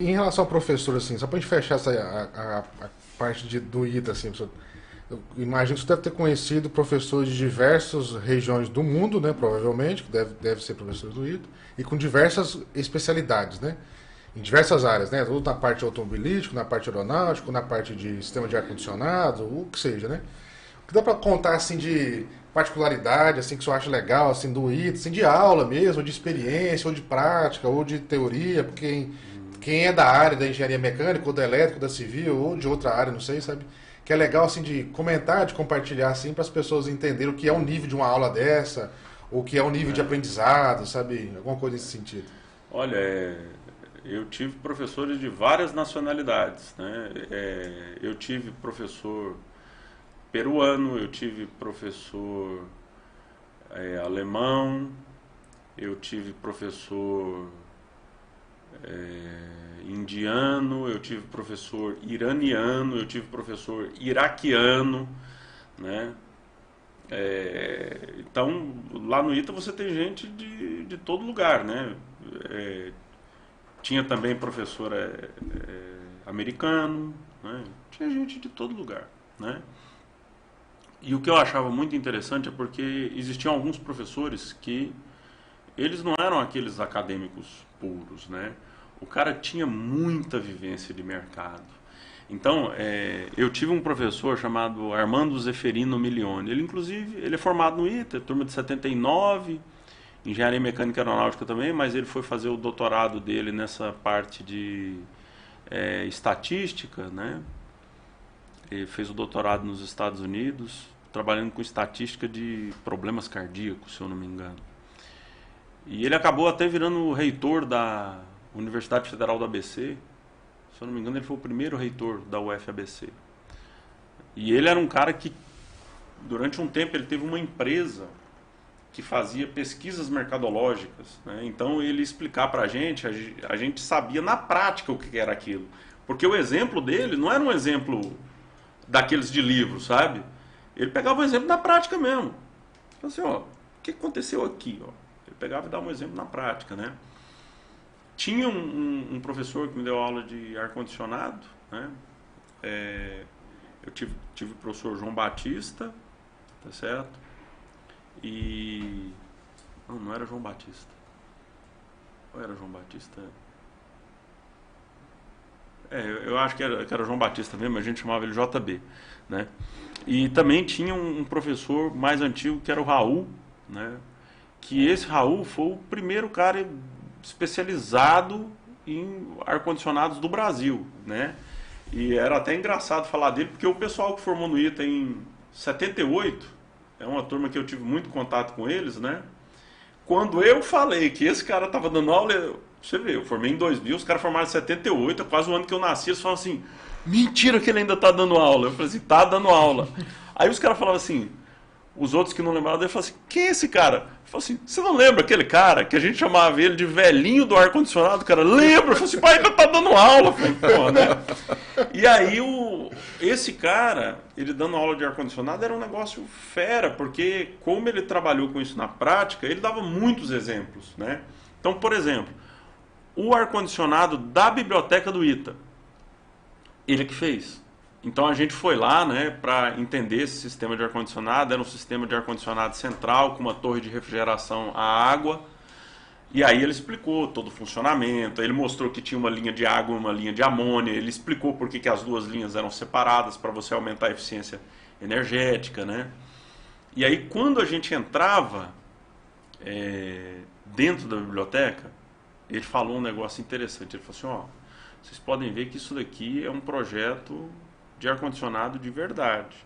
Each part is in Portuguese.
Em relação ao professor, assim, só pra gente fechar a parte do ITA, assim, eu imagino que você deve ter conhecido professores de diversas regiões do mundo, né, provavelmente, que deve ser professor do ITA, e com diversas especialidades, né, em diversas áreas, né, tudo na parte automobilística, na parte aeronáutica, na parte de sistema de ar-condicionado, o que seja, né. O que dá pra contar, assim, de particularidade, assim, que você acha legal, assim, do ITA, assim, de aula mesmo, ou de experiência, ou de prática, ou de teoria, porque quem é da área da engenharia mecânica, ou da elétrica, ou da civil, ou de outra área, não sei, sabe? Que é legal, assim, de comentar, de compartilhar, assim, para as pessoas entenderem o que é o nível de uma aula dessa, ou o que é o nível de É. aprendizado, sabe? Alguma coisa nesse sentido. Olha, eu tive professores de várias nacionalidades, né? Eu tive professor peruano, eu tive professor alemão, eu tive professor indiano, eu tive professor iraniano, eu tive professor iraquiano, né? Então, lá no ITA você tem gente de todo lugar, né? É, Tinha também professor americano, né? Tinha gente de todo lugar, né? E o que eu achava muito interessante é porque existiam alguns professores que eles não eram aqueles acadêmicos puros, né? O cara tinha muita vivência de mercado. Então, eu tive um professor chamado Armando Zeferino Milione. Ele, inclusive, ele é formado no ITA, turma de 79, engenharia mecânica e aeronáutica também, mas ele foi fazer o doutorado dele nessa parte de estatística, né? Ele fez o doutorado nos Estados Unidos, trabalhando com estatística de problemas cardíacos, se eu não me engano. E ele acabou até virando o reitor da Universidade Federal do ABC. Se eu não me engano, ele foi o primeiro reitor da UFABC. E ele era um cara que, durante um tempo, ele teve uma empresa que fazia pesquisas mercadológicas, né? Então ele explicar para a gente sabia na prática o que era aquilo. Porque o exemplo dele não era um exemplo daqueles de livro, sabe? Ele pegava um exemplo na prática mesmo. Então, assim, ó, o que aconteceu aqui? Ó? Ele pegava e dava um exemplo na prática, né? Tinha um professor que me deu aula de ar-condicionado, né? Eu tive o professor João Batista, tá certo? E... Não era João Batista. Ou era João Batista? Eu acho que era João Batista mesmo, a gente chamava ele JB, né? E também tinha um professor mais antigo que era o Raul, né? Que esse Raul foi o primeiro cara especializado em ar-condicionados do Brasil, né? E era até engraçado falar dele, porque o pessoal que formou no ITA em 78, é uma turma que eu tive muito contato com eles, né? Quando eu falei que esse cara estava dando aula, você vê, eu formei em 2000, os caras formaram em 78, é quase o ano que eu nasci, eles falam assim, mentira que ele ainda está dando aula. Eu falei assim, tá dando aula. Aí os caras falavam assim, os outros que não lembravam dele falavam assim, quem é esse cara? Eu falei assim, você não lembra aquele cara que a gente chamava ele de velhinho do ar-condicionado? Cara, lembra? Eu falei assim, pai, ainda tá dando aula. Eu falei, pô, né? E aí esse cara, ele dando aula de ar-condicionado era um negócio fera, porque como ele trabalhou com isso na prática, ele dava muitos exemplos, né? Então, por exemplo, o ar-condicionado da biblioteca do ITA, ele que fez. Então a gente foi lá, né, para entender esse sistema de ar-condicionado. Era um sistema de ar-condicionado central com uma torre de refrigeração à água. E aí ele explicou todo o funcionamento. Ele mostrou que tinha uma linha de água e uma linha de amônia. Ele explicou por que as duas linhas eram separadas para você aumentar a eficiência energética, né? E aí quando a gente entrava dentro da biblioteca, ele falou um negócio interessante. Ele falou assim, ó, vocês podem ver que isso daqui é um projeto de ar-condicionado de verdade.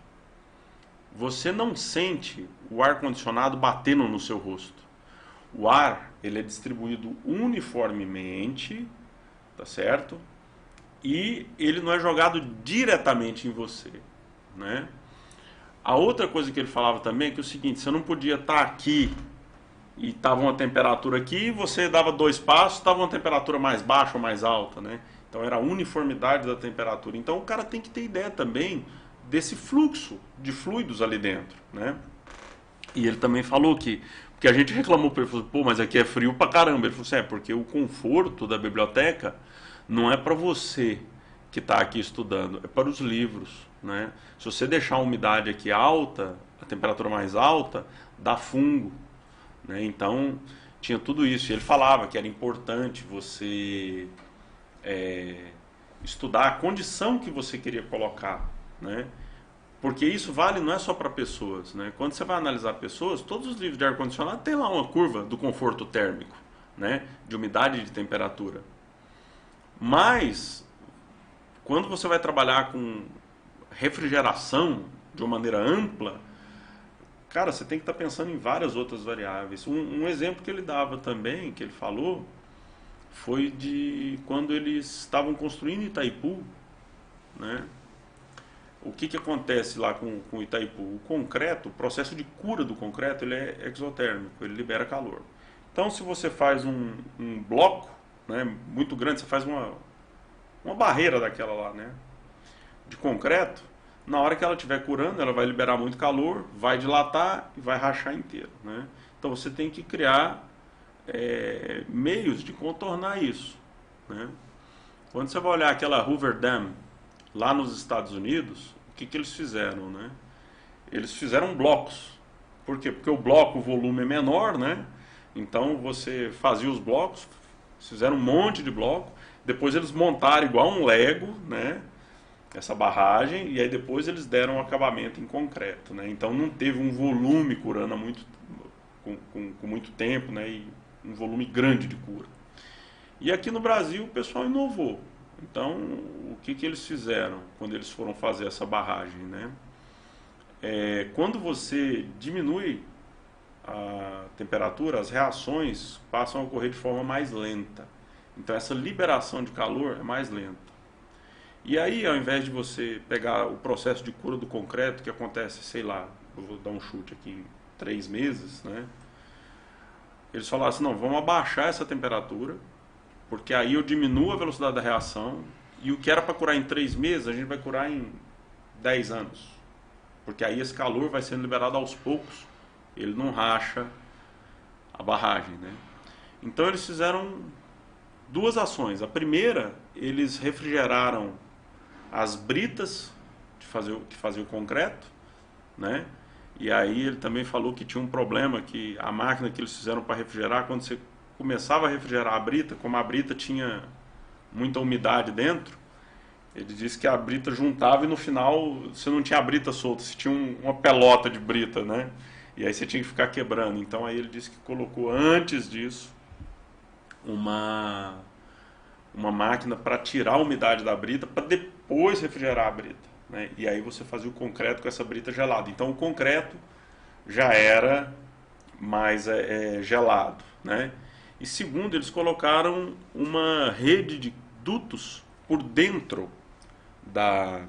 Você não sente o ar-condicionado batendo no seu rosto. O ar, ele é distribuído uniformemente, tá certo? E ele não é jogado diretamente em você, né? A outra coisa que ele falava também é que é o seguinte, você não podia estar aqui e estava uma temperatura aqui, você dava dois passos, estava uma temperatura mais baixa ou mais alta, né? Então era a uniformidade da temperatura. Então o cara tem que ter ideia também desse fluxo de fluidos ali dentro, né? E ele também falou que a gente reclamou, ele falou, pô, mas aqui é frio pra caramba. Ele falou assim, porque o conforto da biblioteca não é para você que está aqui estudando, é para os livros, né? Se você deixar a umidade aqui alta, a temperatura mais alta, dá fungo, né? Então, tinha tudo isso. E ele falava que era importante você estudar a condição que você queria colocar, né? Porque isso vale não é só para pessoas, né? Quando você vai analisar pessoas, todos os livros de ar-condicionado tem lá uma curva do conforto térmico, né? De umidade e de temperatura. Mas, quando você vai trabalhar com refrigeração de uma maneira ampla, cara, você tem que estar pensando em várias outras variáveis. Um exemplo que ele dava também, que ele falou, foi de quando eles estavam construindo Itaipu, né? O que acontece lá com Itaipu? O concreto, o processo de cura do concreto, ele é exotérmico, ele libera calor. Então, se você faz um bloco, né, muito grande, você faz uma barreira daquela lá, né, de concreto, na hora que ela estiver curando, ela vai liberar muito calor, vai dilatar e vai rachar inteiro, né? Então, você tem que criar meios de contornar isso, né? Quando você vai olhar aquela Hoover Dam lá nos Estados Unidos, o que eles fizeram, né? Eles fizeram blocos. Por quê? Porque o bloco, o volume é menor, né? Então você fazia os blocos, fizeram um monte de bloco, depois eles montaram igual um Lego, né? Essa barragem, e aí depois eles deram um acabamento em concreto, né? Então não teve um volume curando com muito tempo, né? E um volume grande de cura. E aqui no Brasil o pessoal inovou. Então, o que eles fizeram quando eles foram fazer essa barragem, né? Quando você diminui a temperatura, as reações passam a ocorrer de forma mais lenta. Então, essa liberação de calor é mais lenta. E aí, ao invés de você pegar o processo de cura do concreto, que acontece, sei lá, eu vou dar um chute aqui, 3 meses, né? Eles falaram assim, não, vamos abaixar essa temperatura, porque aí eu diminuo a velocidade da reação, e o que era para curar em 3 meses, a gente vai curar em 10 anos. Porque aí esse calor vai sendo liberado aos poucos, ele não racha a barragem, né? Então eles fizeram 2 ações. A primeira, eles refrigeraram as britas que fazia o concreto, né? E aí ele também falou que tinha um problema, que a máquina que eles fizeram para refrigerar, quando você começava a refrigerar a brita, como a brita tinha muita umidade dentro, ele disse que a brita juntava e no final você não tinha a brita solta, você tinha uma pelota de brita, né? E aí você tinha que ficar quebrando. Então aí ele disse que colocou antes disso uma máquina para tirar a umidade da brita, para depois refrigerar a brita, né? E aí você fazia o concreto com essa brita gelada. Então o concreto já era mais gelado, né? E segundo, eles colocaram uma rede de dutos por dentro da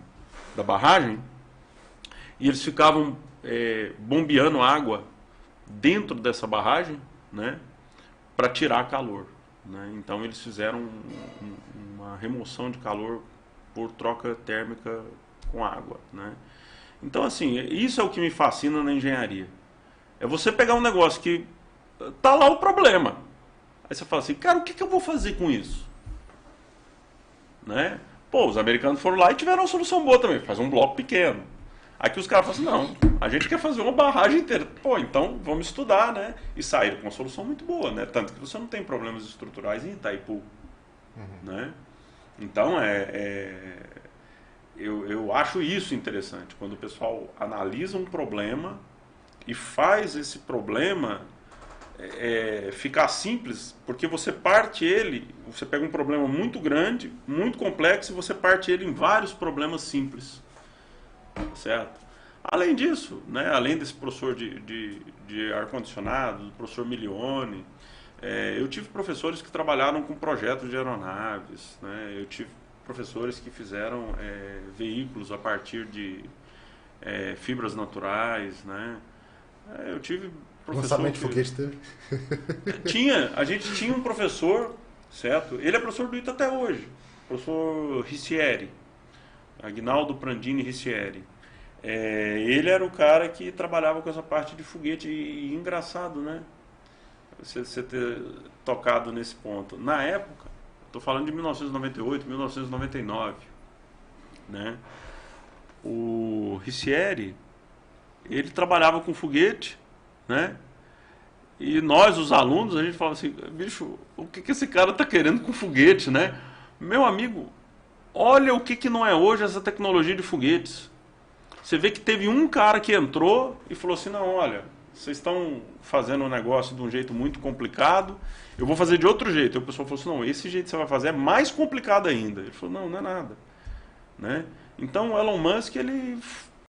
barragem, e eles ficavam bombeando água dentro dessa barragem, né, para tirar calor, né? Então eles fizeram uma remoção de calor por troca térmica com água, né? Então assim, isso é o que me fascina na engenharia. É você pegar um negócio que tá lá o problema. Aí você fala assim, cara, o que eu vou fazer com isso? Né? Pô, os americanos foram lá e tiveram uma solução boa também, faz um bloco pequeno. Aqui os caras falam assim, não, a gente quer fazer uma barragem inteira. Pô, então vamos estudar, né? E saíram com uma solução muito boa, né? Tanto que você não tem problemas estruturais em Itaipu, né? Então, eu acho isso interessante, quando o pessoal analisa um problema e faz esse problema ficar simples, porque você pega um problema muito grande, muito complexo, e você parte ele em vários problemas simples, certo? Além disso, né, além desse professor de ar-condicionado, do professor Milione, eu tive professores que trabalharam com projetos de aeronaves, né, eu tive professores que fizeram veículos a partir de fibras naturais, né, eu tive lançamento de foguete teve? A gente tinha um professor, certo? Ele é professor do ITA até hoje, professor Riccieri, Agnaldo Prandini Riccieri. Ele era o cara que trabalhava com essa parte de foguete, e engraçado, né? Você ter tocado nesse ponto. Na época, Estou falando de 1998, 1999. Né? O Ricieri, ele trabalhava com foguete, né? E nós, os alunos, a gente fala assim, bicho, o que esse cara está querendo com foguete, né? Meu amigo, olha o que não é hoje essa tecnologia de foguetes. Você vê que teve um cara que entrou e falou assim, não, olha, vocês estão fazendo um negócio de um jeito muito complicado, eu vou fazer de outro jeito. E o pessoal falou assim, não, esse jeito que você vai fazer é mais complicado ainda. Ele falou, não, não é nada. Né? Então o Elon Musk, ele